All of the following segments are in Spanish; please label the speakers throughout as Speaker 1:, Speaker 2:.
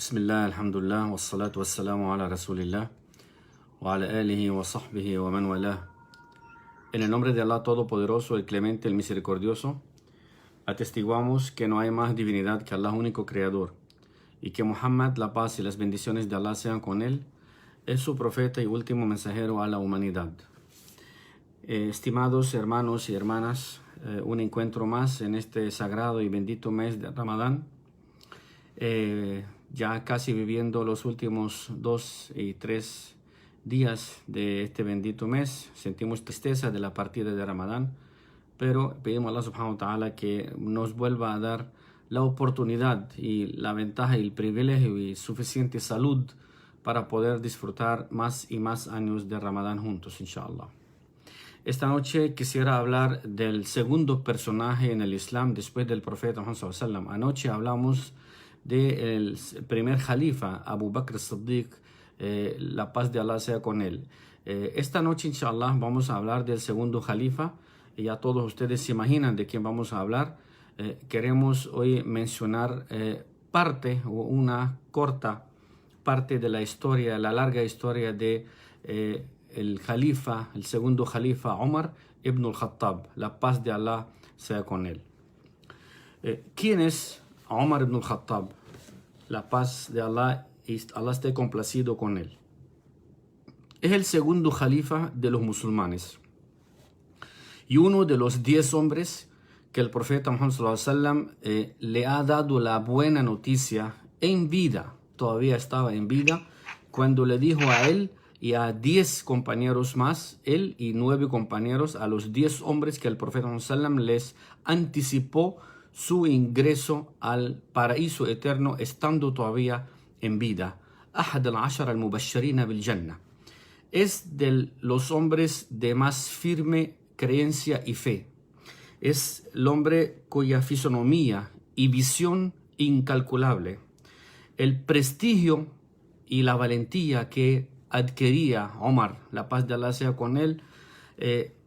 Speaker 1: Bismillah, alhamdulillah, wassalatu wassalamu ala rasulillah, wa ala alihi wa sahbihi wa man walah. En el nombre de Allah Todopoderoso, el Clemente, el Misericordioso, atestiguamos que no hay más divinidad que Allah, único Creador, y que Muhammad, la paz y las bendiciones de Allah sean con él, es su profeta y último mensajero a la humanidad. Estimados hermanos y hermanas, un encuentro más en este sagrado y bendito mes de Ramadán. Ya casi viviendo los últimos 2 y 3 días de este bendito mes, sentimos tristeza de la partida de Ramadán, pero pedimos a Allah subhanahu wa ta'ala que nos vuelva a dar la oportunidad y la ventaja y el privilegio y suficiente salud para poder disfrutar más y más años de Ramadán juntos, inshallah. Esta noche quisiera hablar del segundo personaje en el Islam después del profeta Muhammad sallallahu alaihi wasallam. Anoche hablamos del primer Jalifa, Abu Bakr as-Siddiq, la paz de Allah sea con él. Esta noche, inshallah, vamos a hablar del segundo Jalifa. Ya todos ustedes se imaginan de quién vamos a hablar. Queremos hoy mencionar parte o una corta parte de la historia, la larga historia de el Jalifa, el segundo Jalifa, Omar ibn al-Khattab, la paz de Allah sea con él. ¿Quién es Omar ibn al-Khattab? La paz de Allah y Allah esté complacido con él. Es el segundo Jalifa de los musulmanes y uno de los 10 hombres que el profeta Muhammad sallallahu alaihi wasallam le ha dado la buena noticia en vida. Todavía estaba en vida cuando le dijo a él y a 10 compañeros más, él y 9 compañeros, a los 10 hombres que el profeta Muhammad sallallahu alaihi wasallam les anticipó su ingreso al paraíso eterno estando todavía en vida. Ahad al-ashara al-mubashirina bil-jannah. Es de los hombres de más firme creencia y fe. Es el hombre cuya fisonomía y visión incalculable, el prestigio y la valentía que adquiría Omar, la paz de Allah sea con él,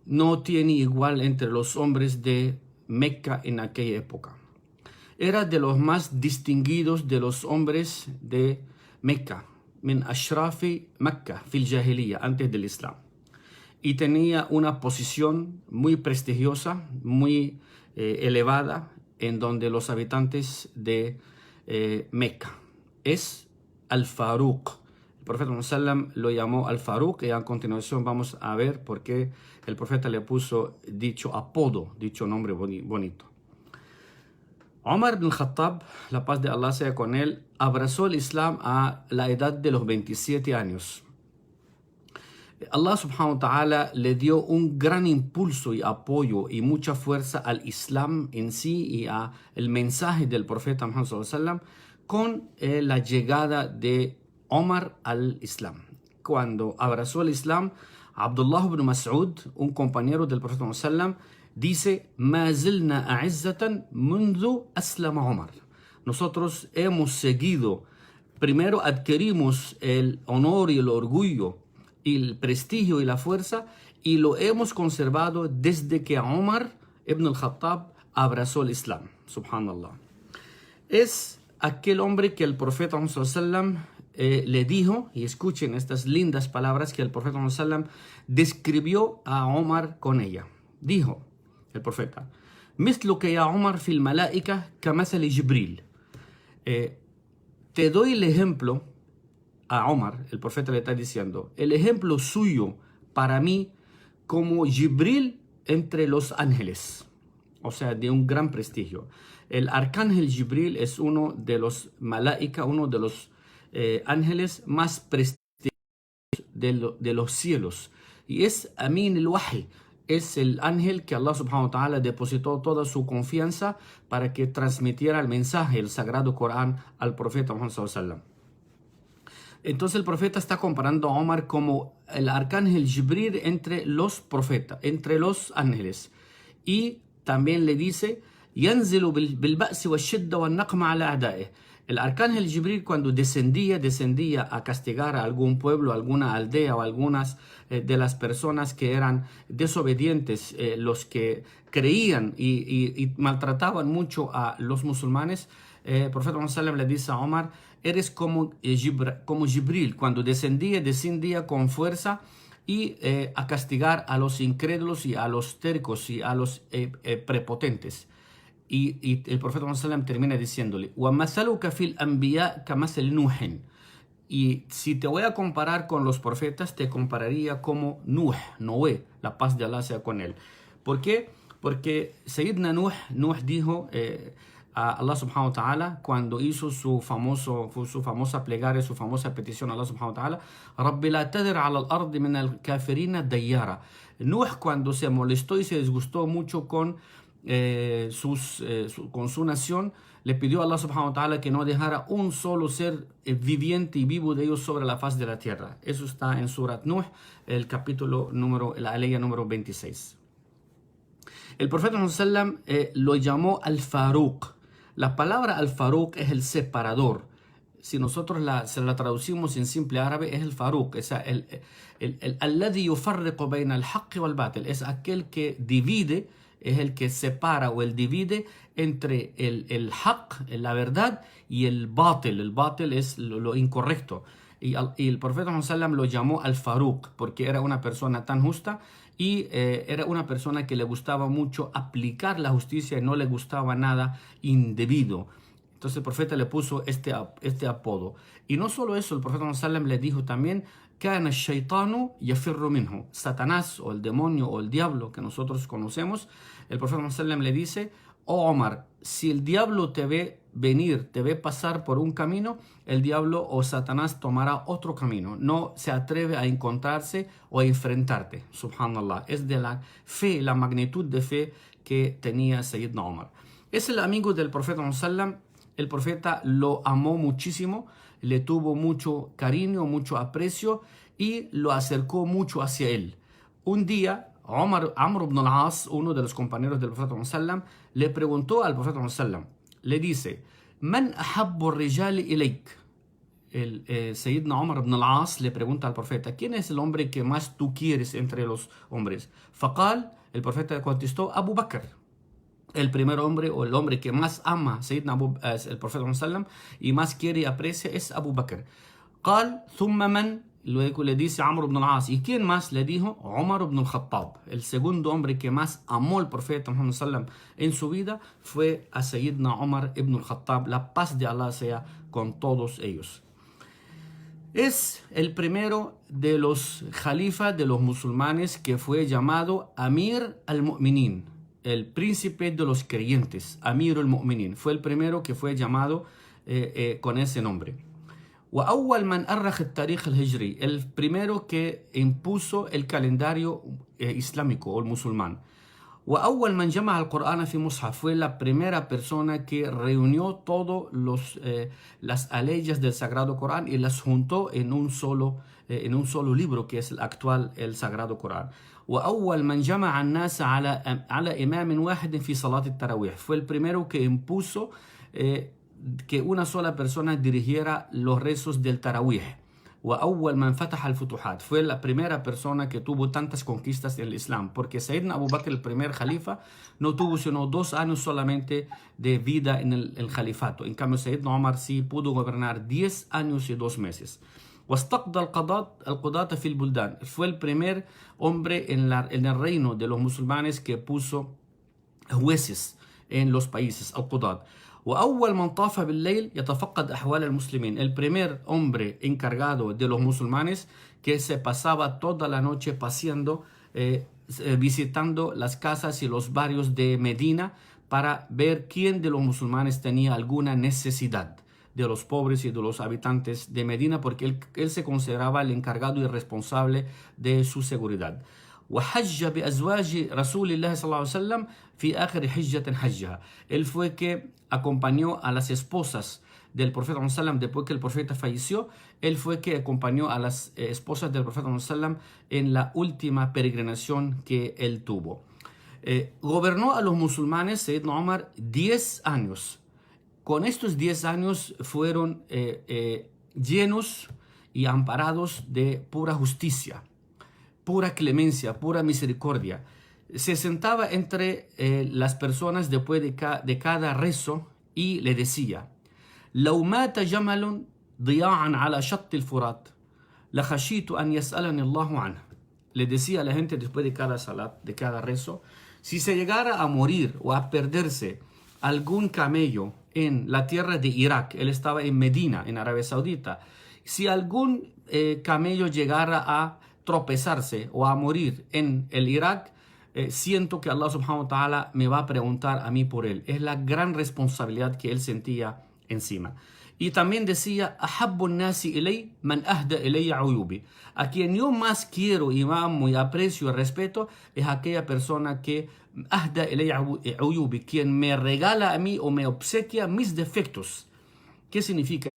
Speaker 1: no tiene igual entre los hombres de Mecca en aquella época. Era de los más distinguidos de los hombres de Mecca, min ashrafi Mecca fil jahiliya, antes del Islam, y tenía una posición muy prestigiosa, muy elevada, en donde los habitantes de Mecca es Al-Faruq. El profeta Muhammad sallallahu alaihi wasallam lo llamó Al-Faruq, y a continuación vamos a ver por qué el profeta le puso dicho apodo, dicho nombre bonito. Omar ibn Khattab, la paz de Allah sea con él, abrazó el Islam a la edad de los 27 años. Allah subhanahu wa ta'ala le dio un gran impulso y apoyo y mucha fuerza al Islam en sí y a el mensaje del profeta Muhammad sallallahu alaihi wasallam con la llegada de Omar al Islam. Cuando abrazó el Islam, Abdullah ibn Mas'ud, un compañero del profeta Muhammad sallallahu alaihi wasallam, dice: "Ma zilna a'izzatan mundu aslama Omar". Nosotros hemos seguido, primero adquirimos el honor y el orgullo y el prestigio y la fuerza, y lo hemos conservado desde que Omar ibn al-Khattab abrazó el Islam. Subhanallah. Es aquel hombre que el profeta Muhammad sallallahu alaihi wasallam le dijo, y escuchen estas lindas palabras que el profeta Muhammad sallallahu alaihi wasallam describió a Omar con ella. Dijo el profeta: "Misluka ya Omar fil malaika kamathali Jibril". Te doy el ejemplo a Omar, el profeta le está diciendo, el ejemplo suyo para mí como Jibril entre los ángeles, o sea, de un gran prestigio. El arcángel Jibril es uno de los malaika, uno de los ángeles más prestigiosos de los cielos, y es Amin al-Wahy, es el ángel que Allah subhanahu wa ta'ala depositó toda su confianza para que transmitiera el mensaje, el sagrado Corán, al profeta Muhammad sallallahu alaihi wasallam. Entonces el profeta está comparando a Omar como el arcángel Jibril entre los profetas, entre los ángeles, y también le dice: "Yanzilu bil ba'si wa shidda wa naqma ala a'da'ih". El arcángel Jibril, cuando descendía a castigar a algún pueblo, alguna aldea o algunas de las personas que eran desobedientes, los que creían y maltrataban mucho a los musulmanes, el profeta Muhammad le dice a Omar, eres como Jibril, cuando descendía con fuerza y a castigar a los incrédulos y a los tercos y a los prepotentes. Y el profeta Muhammad termina diciéndole, وَمَثَلُكَ فِي الْأَنْبِيَاءِ كَمَثَلِ نُوحٍ. Y si te voy a comparar con los profetas, te compararía como Noé, la paz de Allah sea con él. ¿Por qué? Porque Sayyidina Nuh dijo a Allah subhanahu wa ta'ala cuando hizo su famosa plegaria, su famosa petición a Allah subhanahu wa ta'ala, Rabbi la tadir ala al-ardi min al-kafirina dayyara. Nuh, cuando se molestó y se disgustó mucho con su nación, le pidió a Allah subhanahu wa ta'ala que no dejara un solo ser viviente y vivo de ellos sobre la faz de la tierra. Eso está en Surat Nuh, el capítulo la aleya número 26. El profeta sallam lo llamó al-Faruq. La palabra al-Faruq es el separador. Si nosotros se la traducimos en simple árabe, es el Faruq. Es alladhi yufarriqu bayna al-haqq wal-batil. Es aquel que divide, es el que separa o el divide entre el haqq, la verdad, y el batil. El batil es lo incorrecto. Y el profeta sallam lo llamó al-Faruq porque era una persona tan justa y era una persona que le gustaba mucho aplicar la justicia y no le gustaba nada indebido. Entonces el profeta le puso este apodo. Y no solo eso, el profeta sallam le dijo también, كان الشيطان يفر منه. Satanás o el demonio o el diablo que nosotros conocemos, el profeta sallam le dice, oh Omar, si el diablo te ve venir, te ve pasar por un camino, el diablo o Satanás tomará otro camino. No se atreve a encontrarse o a enfrentarte. Subhanallah. Es de la fe, la magnitud de fe que tenía Sayyidina Omar. Es el amigo del profeta sallam. El profeta lo amó muchísimo, le tuvo mucho cariño, mucho aprecio y lo acercó mucho hacia él. Un día, Amr ibn al-As, uno de los compañeros del profeta sallam, le preguntó al profeta sallam, le dice, ¿Man ahabbu rijali ilayk? Sayyidina Umar ibn al-As le pregunta al profeta, ¿quién es el hombre que más tú quieres entre los hombres? Faqal, el profeta contestó, Abu Bakr. El primer hombre o el hombre que más ama Sayyidina el profeta sallam y más quiere y aprecia es Abu Bakr. Qal, thumma man, luego le dice Amr ibn al-As, ¿y quién más? Le dijo Umar ibn al-Khattab. El segundo hombre que más amó al profeta Muhammad sallam en su vida fue a Sayyidina Umar ibn al-Khattab. La paz de Allah sea con todos ellos. Es el primero de los jalifas de los musulmanes que fue llamado Amir al-Mu'minin, el príncipe de los creyentes, Amir al-Mu'minin. Fue el primero que fue llamado con ese nombre. وأول من أرخ التاريخ الهجري, el primero que impuso el calendario islámico o el musulmán. وأول من جمع القرآن في مصحف, fue la primera persona que reunió todas las aleyas del Sagrado Corán y las juntó en un solo libro que es el actual, el Sagrado Corán. وأول من جمع الناس على إمام واحد في صلاة التراويح, fue el primero que impuso que una sola persona dirigiera los rezos del Tarawih. وأول من فتح الفتوحات, fue la primera persona que tuvo tantas conquistas en el Islam, porque Sayyidina Abu Bakr, el primer califa, no tuvo sino 2 años solamente de vida en el califato. En cambio, Sayyidina Omar sí pudo gobernar 10 años y 2 meses. واستقضى القضاة في البلدان, fue el primer hombre en el reino de los musulmanes que puso jueces en los países, القضاة. وأول من طاف بالليل يتفقد أحوال المسلمين, el primer hombre encargado de los musulmanes que se pasaba toda la noche paseando, visitando las casas y los barrios de Medina para ver quién de los musulmanes tenía alguna necesidad, de los pobres y de los habitantes de Medina, porque él se consideraba el encargado y responsable de su seguridad. وحج بأزواج رسول الله صلى الله عليه وسلم في آخر حجة حجها. Él fue que acompañó a las esposas del profeta sallam después que el profeta falleció. Él fue que acompañó a las esposas del profeta sallam en la última peregrinación que él tuvo. Gobernó a los musulmanes Sayyidina Omar 10 años. Con estos 10 años fueron llenos y amparados de pura justicia, pura clemencia, pura misericordia. Se sentaba entre las personas después de cada rezo y le decía: لو مات جمل ضياعا على شط الفرات لخشيت أن يسألني الله عنه. Le decía a la gente después de cada salat, de cada rezo, si se llegara a morir o a perderse algún camello en la tierra de Irak, él estaba en Medina, en Arabia Saudita, si algún camello llegara a tropezarse o a morir en el Irak, siento que Allah subhanahu wa ta'ala me va a preguntar a mí por él. Es la gran responsabilidad que él sentía encima. Y también decía: أحب الناس إلي من أهدى إلي عيوبي. A quien yo más quiero y amo y aprecio y respeto es aquella persona que أهدى إلي عيوبي, quien me regala a mí o me obsequia mis defectos. ¿Qué significa?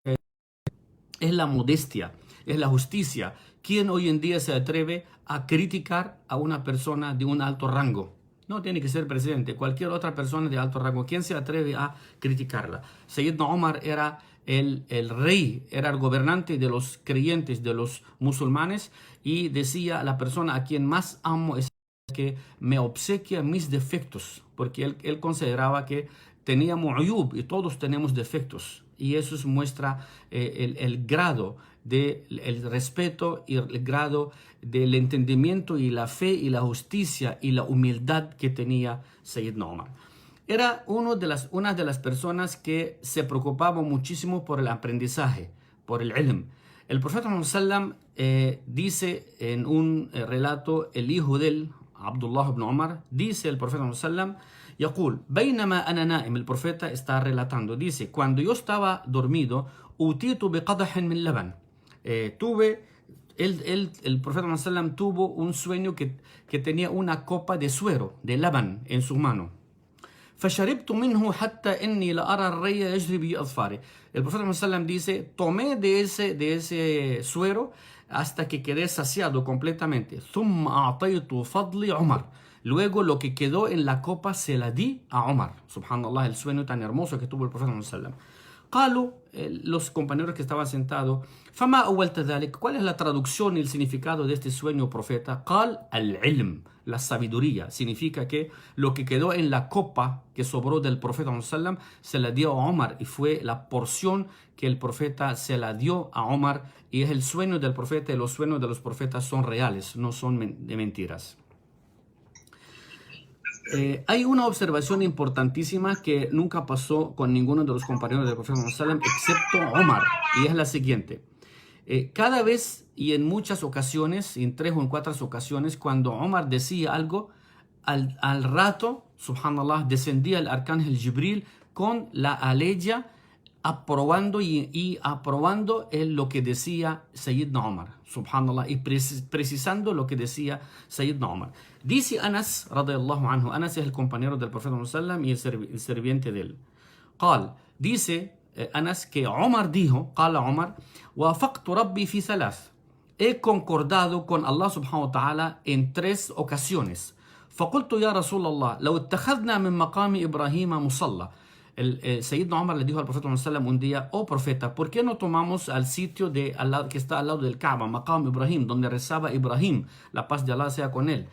Speaker 1: Es la modestia, es la justicia. ¿Quién hoy en día se atreve a criticar a una persona de un alto rango? No tiene que ser presidente, cualquier otra persona de alto rango. ¿Quién se atreve a criticarla? Sayyidna Omar era el rey, era el gobernante de los creyentes, de los musulmanes, y decía: la persona a quien más amo es que me obsequia mis defectos, porque él consideraba que teníamos uyub y todos tenemos defectos, y eso muestra el grado del respeto y el grado del entendimiento y la fe y la justicia y la humildad que tenía Sayyidna Omar. Era una de las personas que se preocupaba muchísimo por el aprendizaje, por el ilm. El profeta sallam dice en un relato, el hijo de él, Abdullah ibn Omar, dice el profeta sallam: يقول بينما أنا نائم, el profeta está relatando, dice: cuando yo estaba dormido, أوتيت بقدح من لبن, el profeta sallam tuvo un sueño que tenía una copa de suero, de laban, en su mano. فشربت منه حتى إني لأرى الري يجري بأظفاري. El profeta sallam dice: tomé de ese suero hasta que quedé saciado completamente. ثم أعطيت فضلي عمر. Luego lo que quedó en la copa se la di a Omar. Subhanallah, el sueño tan hermoso que tuvo el profeta sallam. قالوا, los compañeros que estaban sentados: فما أولت ذلك, ¿cuál es la traducción y el significado de este sueño, profeta? قال العلم, la sabiduría. Significa que lo que quedó en la copa que sobró del profeta sallam se la dio a Omar, y fue la porción que el profeta se la dio a Omar, y es el sueño del profeta, y los sueños de los profetas son reales, no son de mentiras. Hay una observación importantísima que nunca pasó con ninguno de los compañeros del profeta sallam excepto Omar, y es la siguiente: cada vez y en muchas ocasiones, en 3 o en 4 ocasiones, cuando Omar decía algo, al rato, subhanallah, descendía el arcángel Jibril con la aleya aprobando y aprobando lo que decía Sayyidna Omar, subhanallah, y precisando lo que decía Sayyidna Omar. Dice Anas radiyallahu anhu, Anas es el compañero del profeta sallam y el serviente de él. قال, dice Anas que Omar dijo: قال Omar: وافقت ربي في 3, he concordado con Allah subhanahu wa ta'ala en 3 ocasiones. فقلت يا رسول الله لو اتخذنا من مقام إبراهيم مصلى. El Sayyidna Omar le dijo al profeta sallam un día: oh profeta, ¿por qué no tomamos al sitio que está al lado del Kaaba, Maqam Ibrahim, donde rezaba Ibrahim, la paz de Allah sea con él?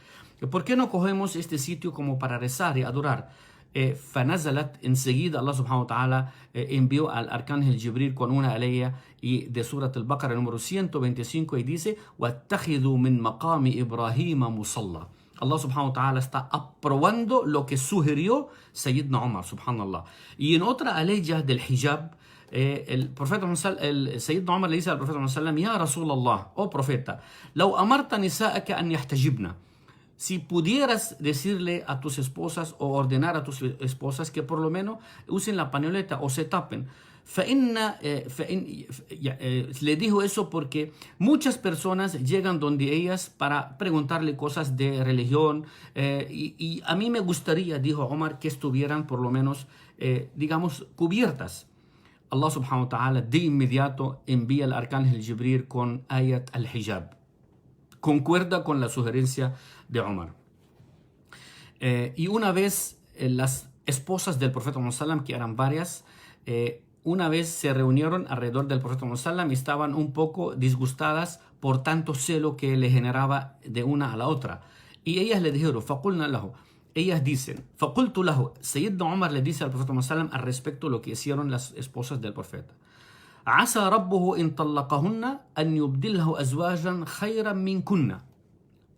Speaker 1: ¿Por qué no cogemos este sitio como para rezar y adorar? فنزلت, enseguida Allah subhanahu wa ta'ala envió al arcángel Jibril con una aleya y de Surat al-Baqarah número 125, y dice: وَاتَّخِذُوا مِن مَقَامِ إِبْرَاهِيمَ مُصَلَّى. Allah subhanahu wa ta'ala está aprobando lo que sugirió Sayyidna Omar, subhanallah. Y en otra aleya del hijab, el profeta el Sayyidna Omar le dice al profeta sallam: Ya Rasulallah, oh profeta, لو أمرت نساءك أن يحتجبن, si pudieras decirle a tus esposas o ordenar a tus esposas que por lo menos usen la pañoleta o se tapen. Le dijo eso porque muchas personas llegan donde ellas para preguntarle cosas de religión, y a mí me gustaría, dijo Omar, que estuvieran por lo menos, digamos, cubiertas. Allah subhanahu wa ta'ala de inmediato envía al arcángel Jibril con ayat al-hijab. Concuerda con la sugerencia de Omar. Y una vez las esposas del profeta sallam, que eran varias, una vez se reunieron alrededor del profeta sallam y estaban un poco disgustadas por tanto celo que le generaba de una a la otra. Y ellas le dijeron: فَقُلْنَا لَهُ ellas dicen, فَقُلْتُ لَهُ, Sayyidna Umar le dice al profeta ﷺ al respecto de lo que hicieron las esposas del profeta. عَسَى رَبُّهُ إِن طَلَّقَهُنَّ أَن يُبْدِلْهُ أَزْوَاجًا خَيْرًا مِنْكُنَّ.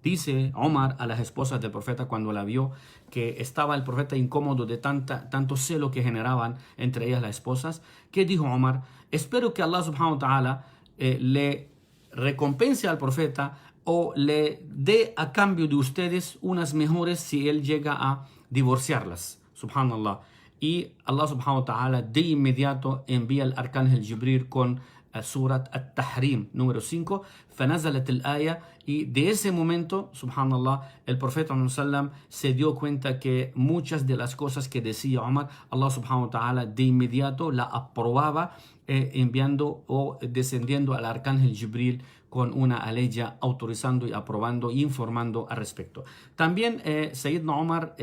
Speaker 1: Dice Omar a las esposas del profeta cuando la vio que estaba el profeta incómodo de tanto celo que generaban entre ellas las esposas. ¿Qué dijo Omar? Espero que Allah subhanahu wa ta'ala le recompense al profeta o le dé a cambio de ustedes unas mejores si él llega a divorciarlas. Subhanallah. Y Allah subhanahu wa ta'ala de inmediato envía al arcángel Jibril con Surat At-Tahrim número 5, فنزلت الآية, y de ese momento, subhanallah, el profeta sallam se dio cuenta que muchas de las cosas que decía Omar, Allah subhanahu wa ta'ala de inmediato la aprobaba, enviando o descendiendo al arcángel Jibril con una aleya autorizando y aprobando y informando al respecto. También Sayyidna Omar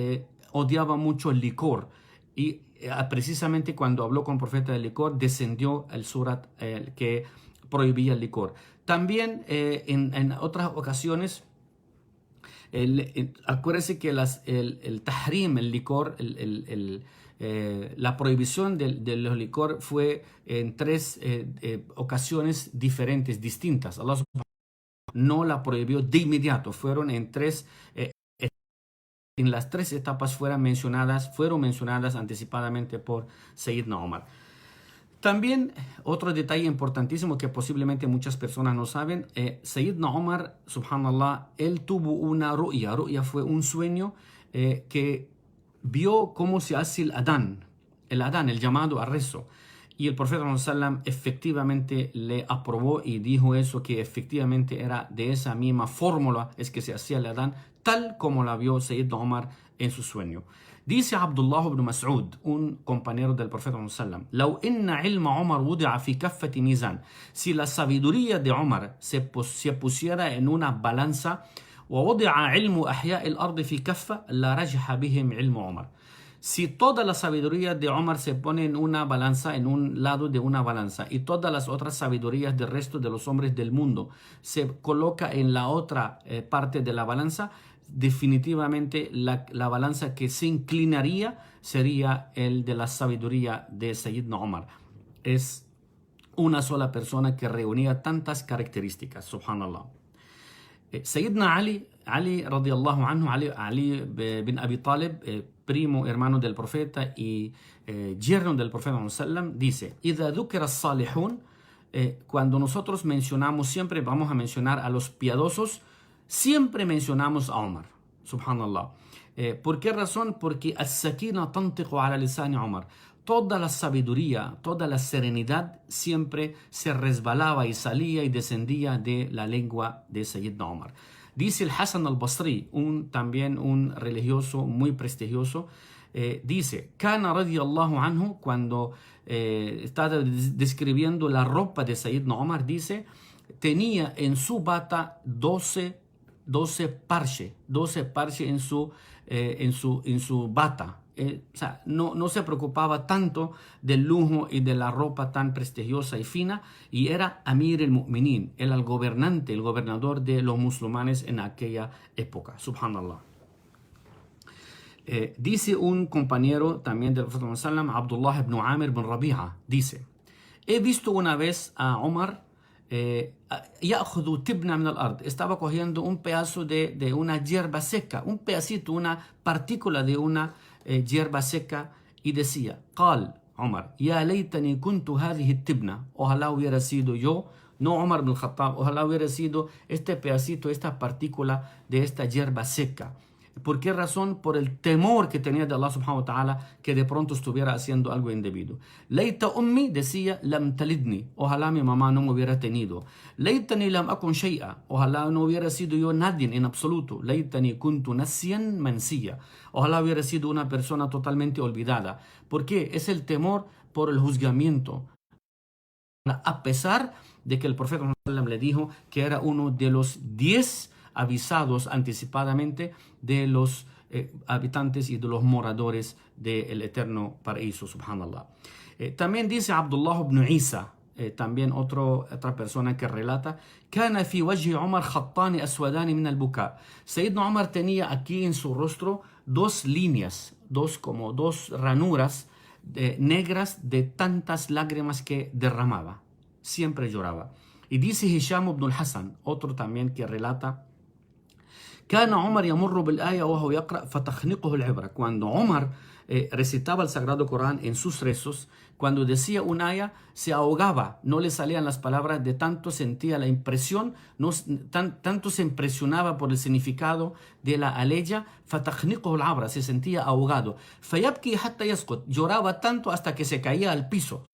Speaker 1: odiaba mucho el licor, y precisamente cuando habló con el profeta del licor descendió el surat que prohibía el licor. También en otras ocasiones, acuérdense que el tahrim, el licor, la prohibición de los licor fue en tres ocasiones diferentes, distintas. Allah no la prohibió de inmediato, fueron en las tres etapas fueron mencionadas anticipadamente por Sayyidna Omar. También otro detalle importantísimo que posiblemente muchas personas no saben, Sayyidna Omar, subhanallah, él tuvo una ru'ya. Ru'ya fue un sueño que vio cómo se hace el adán, el llamado a rezo. Y el profeta sallam efectivamente le aprobó y dijo eso, que efectivamente era de esa misma fórmula es que se hacía el adán, tal como la vio Sayyidna Omar en su sueño. Dice Abdullah ibn Mas'ud, un compañero del profeta sallam, لو إن علم عمر وضع في كفة ميزان, si la sabiduría de Omar se pusiera en una balanza, ووضع علم أحياء الأرض في كفة لرجح بهم علم عمر. Si toda la sabiduría de Omar se pone en una balanza, en un lado de una balanza, y todas las otras sabidurías del resto de los hombres del mundo se coloca en la otra parte de la balanza, definitivamente la balanza que se inclinaría sería el de la sabiduría de Sayyidna Omar. Es una sola persona que reunía tantas características, subhanallah. Sayyidna Ali radiyallahu anhu, Ali bin Abi Talib, primo hermano del profeta y yerno del profeta sallam, dice: إذا ذكر الصالحون, cuando nosotros mencionamos, siempre vamos a mencionar a los piadosos, siempre mencionamos a Omar, subhanallah. ¿Por qué razón? Porque as-sakina tantiqu ala lisani Omar. Toda la sabiduría, toda la serenidad siempre se resbalaba y salía y descendía de la lengua de Sayyidna Omar. Dice el Hasan al-Basri, también un religioso muy prestigioso, dice, Kana radiyallahu anhu, cuando está describiendo la ropa de Sayyidna Omar, dice, tenía en su bata 12 parches en su bata. O sea, no se preocupaba tanto del lujo y de la ropa tan prestigiosa y fina, y era Amir al-Mu'minin, el gobernador de los musulmanes en aquella época, subhanallah. Dice un compañero también del profeta sallam, Abdullah ibn Amir ibn Rabi'a, dice, he visto una vez a Omar estaba cogiendo un pedazo de una hierba seca, un pedacito, una partícula de una hierba seca, y decía, قال Omar, ya laytani kuntu hadhihi التبنة, ojalá hubiera sido yo, no Omar ibn Khattab, ojalá hubiera sido este pedacito, esta partícula de esta hierba seca. ¿Por qué razón? Por el temor que tenía de Allah subhanahu wa ta'ala, que de pronto estuviera haciendo algo indebido. Layta ummi, decía, lam talidni, ojalá mi mamá no me hubiera tenido. Laytani lam akun shay'a, ojalá no hubiera sido yo nadie en absoluto. Laytani kuntu nasiyan mansiya, ojalá hubiera sido una persona totalmente olvidada. ¿Por qué? Es el temor por el juzgamiento. A pesar de que el profeta le dijo que era uno de los 10 avisados anticipadamente de los habitantes y de los moradores del eterno paraíso, subhanallah. También dice Abdullah ibn Isa, también otra persona que relata, كان في وجه عمر خطان أسودان من البكاء. Sayyidna Omar tenía aquí en su rostro dos líneas, como dos ranuras negras de tantas lágrimas que derramaba. Siempre lloraba. Y dice Hisham ibn al-Hasan, otro también que relata, كان عمر يمر بالآية وهو يقرأ فتخنقه العبرة. Cuando Omar recitaba el Sagrado Corán en sus rezos, cuando decía un aya, se ahogaba, no le salían las palabras, de tanto sentía la impresión, tanto se impresionaba por el significado de la aleya, فتخنقه العبرة, se sentía ahogado. فيبكي حتى يسقط, lloraba tanto hasta que se caía al piso.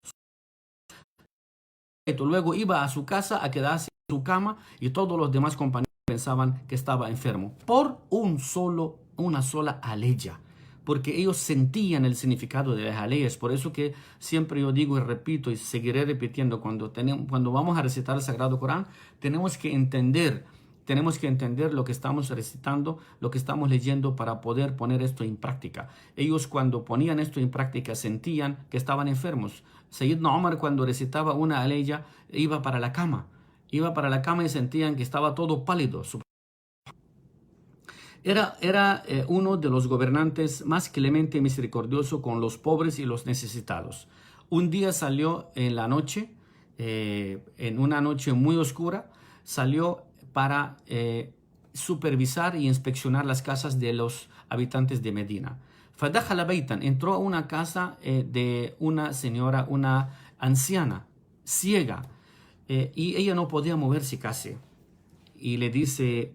Speaker 1: Luego iba a su casa a quedarse en su cama y todos los demás compañeros pensaban que estaba enfermo por una sola aleya, porque ellos sentían el significado de las aleyas. Por eso que siempre yo digo y repito y seguiré repitiendo, cuando vamos a recitar el Sagrado Corán, tenemos que entender lo que estamos recitando, lo que estamos leyendo, para poder poner esto en práctica. Ellos, cuando ponían esto en práctica, sentían que estaban enfermos. Sayyidna Omar, cuando recitaba una aleya, iba para la cama y sentían que estaba todo pálido. Era uno de los gobernantes más clemente y misericordioso con los pobres y los necesitados. Un día salió en la noche, en una noche muy oscura, salió para supervisar y inspeccionar las casas de los habitantes de Medina. فدخل بيتا, entró a una casa de una señora, una anciana, ciega, y ella no podía moverse casi. Y le dice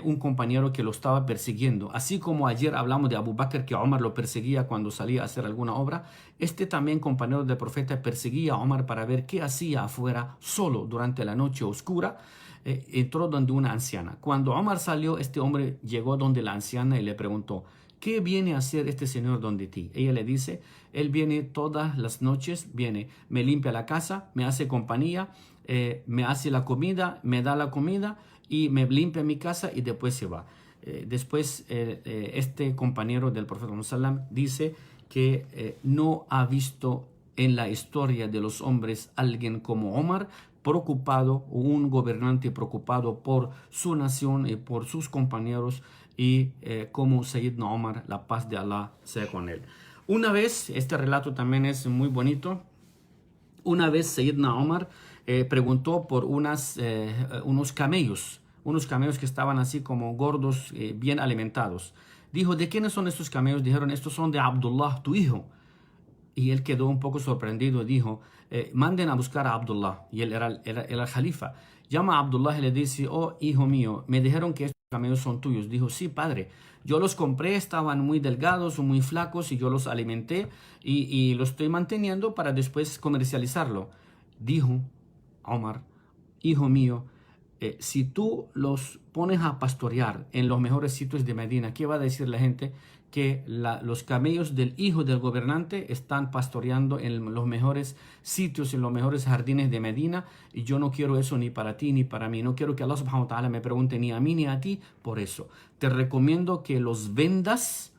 Speaker 1: un compañero que lo estaba persiguiendo, así como ayer hablamos de Abu Bakr, que Omar lo perseguía cuando salía a hacer alguna obra, este también compañero del profeta perseguía a Omar para ver qué hacía afuera solo durante la noche oscura. Entró donde una anciana. Cuando Omar salió, este hombre llegó donde la anciana y le preguntó: ¿qué viene a hacer este señor donde ti? Ella le dice: él viene todas las noches, me limpia la casa, me hace compañía, me hace la comida, me da la comida y me limpia mi casa y después se va. Después este compañero del profeta Muhammad dice que no ha visto en la historia de los hombres alguien como Omar, preocupado, un gobernante preocupado por su nación y por sus compañeros, y como Sayyidna Omar, la paz de Allah sea con él. Una vez, este relato también es muy bonito, una vez Sayyidna Omar preguntó por unos camellos que estaban así como gordos, bien alimentados. Dijo: ¿de quiénes son estos camellos? Dijeron: estos son de Abdullah, tu hijo. Y él quedó un poco sorprendido. Dijo: manden a buscar a Abdullah. Y él era el califa. Llama a Abdullah y le dice: oh, hijo mío, me dijeron que estos camellos son tuyos. Dijo: sí, padre, yo los compré, estaban muy delgados o muy flacos y yo los alimenté y los estoy manteniendo para después comercializarlo. Dijo Omar: hijo mío, si tú los pones a pastorear en los mejores sitios de Medina, ¿qué va a decir la gente? Que los camellos del hijo del gobernante están pastoreando en los mejores sitios, en los mejores jardines de Medina, y yo no quiero eso ni para ti ni para mí. No quiero que Allah subhanahu wa ta'ala me pregunte ni a mí ni a ti por eso. Te recomiendo que los vendas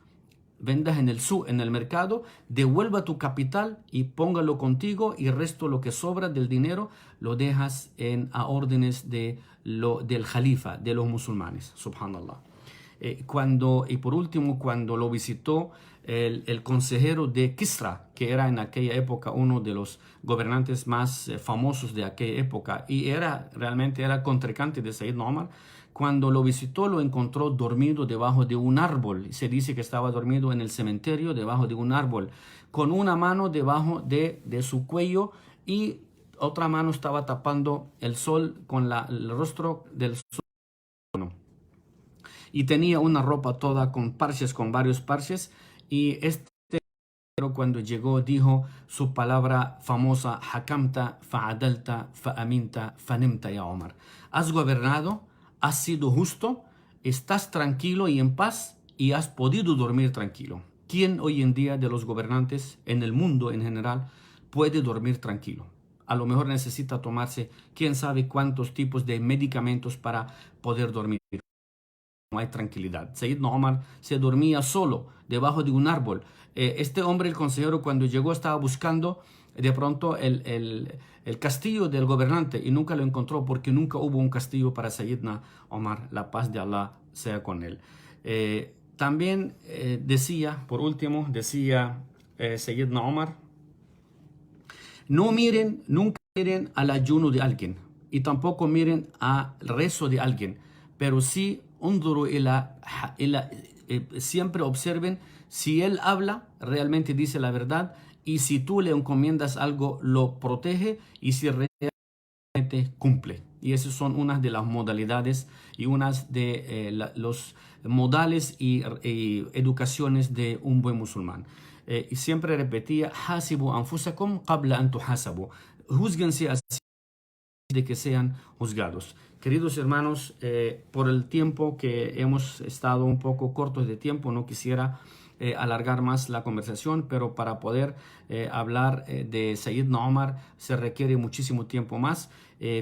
Speaker 1: en el mercado, devuelva tu capital y póngalo contigo, y el resto, lo que sobra del dinero, lo dejas a órdenes del califa, de los musulmanes. Subhanallah. Y por último, cuando lo visitó el consejero de Kisra, que era en aquella época uno de los gobernantes más famosos de aquella época, y realmente era contrincante de Sayyidna Omar, cuando lo visitó lo encontró dormido debajo de un árbol. Se dice que estaba dormido en el cementerio debajo de un árbol, con una mano debajo de su cuello y otra mano estaba tapando el sol con el rostro del sol. Y tenía una ropa toda con parches, con varios parches. Y cuando llegó dijo su palabra famosa: Hakamta, fa'adalta, fa'aminta, fanimta ya Omar. Has gobernado, has sido justo, estás tranquilo y en paz y has podido dormir tranquilo. ¿Quién hoy en día de los gobernantes en el mundo en general puede dormir tranquilo? A lo mejor necesita tomarse quién sabe cuántos tipos de medicamentos para poder dormir. No hay tranquilidad. Sayyidna Omar se dormía solo debajo de un árbol. Este hombre, el consejero, cuando llegó estaba buscando de pronto el castillo del gobernante y nunca lo encontró, porque nunca hubo un castillo para Sayyidna Omar, la paz de Allah sea con él. también decía, por último, decía Sayyidna Omar, nunca miren al ayuno de alguien y tampoco miren al rezo de alguien, pero sí siempre observen si él habla, realmente dice la verdad, y si tú le encomiendas algo, lo protege, y si realmente cumple. Y esas son unas de las modalidades y unas de los modales y educaciones de un buen musulmán. Y siempre repetía, hasibu anfusakum qabla an tuhasabu. Júzguense así de que sean juzgados. Queridos hermanos, por el tiempo que hemos estado un poco cortos de tiempo, no quisiera alargar más la conversación, pero para poder hablar de Sayyidna Omar se requiere muchísimo tiempo más.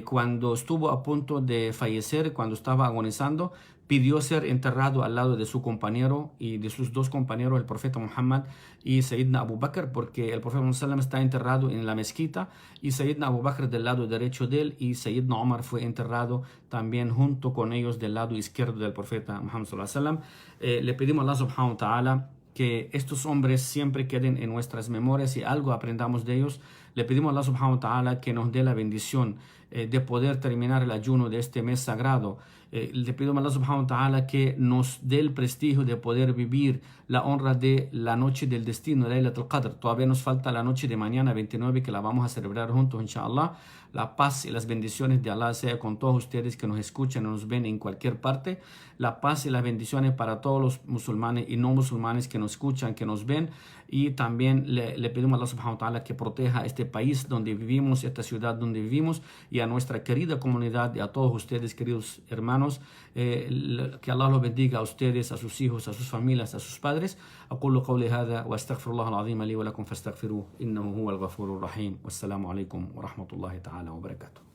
Speaker 1: Cuando estuvo a punto de fallecer, cuando estaba agonizando, pidió ser enterrado al lado de su compañero y de sus dos compañeros, el profeta Muhammad y Sayyidna Abu Bakr, porque el profeta Muhammad está enterrado en la mezquita y Sayyidna Abu Bakr del lado derecho de él, y Sayyidna Omar fue enterrado también junto con ellos del lado izquierdo del profeta Muhammad sallallahu alaihi wasallam. Le pedimos a Allah subhanahu wa ta'ala que estos hombres siempre queden en nuestras memorias y algo aprendamos de ellos. Le pedimos a Allah subhanahu wa ta'ala que nos dé la bendición de poder terminar el ayuno de este mes sagrado. Le pedimos a Allah subhanahu wa ta'ala que nos dé el prestigio de poder vivir la honra de la noche del destino, Laylat al-Qadr. Todavía nos falta la noche de mañana 29, que la vamos a celebrar juntos, inshallah. La paz y las bendiciones de Allah sea con todos ustedes que nos escuchan o nos ven en cualquier parte. La paz y las bendiciones para todos los musulmanes y no musulmanes que nos escuchan, que nos ven. Y también le pedimos a Allah subhanahu wa ta'ala que proteja este país donde vivimos, esta ciudad donde vivimos, y a nuestra querida comunidad y a todos ustedes, queridos hermanos. Que Allah los bendiga a ustedes, a sus hijos, a sus familias, a sus padres. أقول قولي هذا وأستغفر الله العظيم لي ولكم فاستغفروه إنه هو الغفور الرحيم والسلام عليكم ورحمة الله تعالى وبركاته.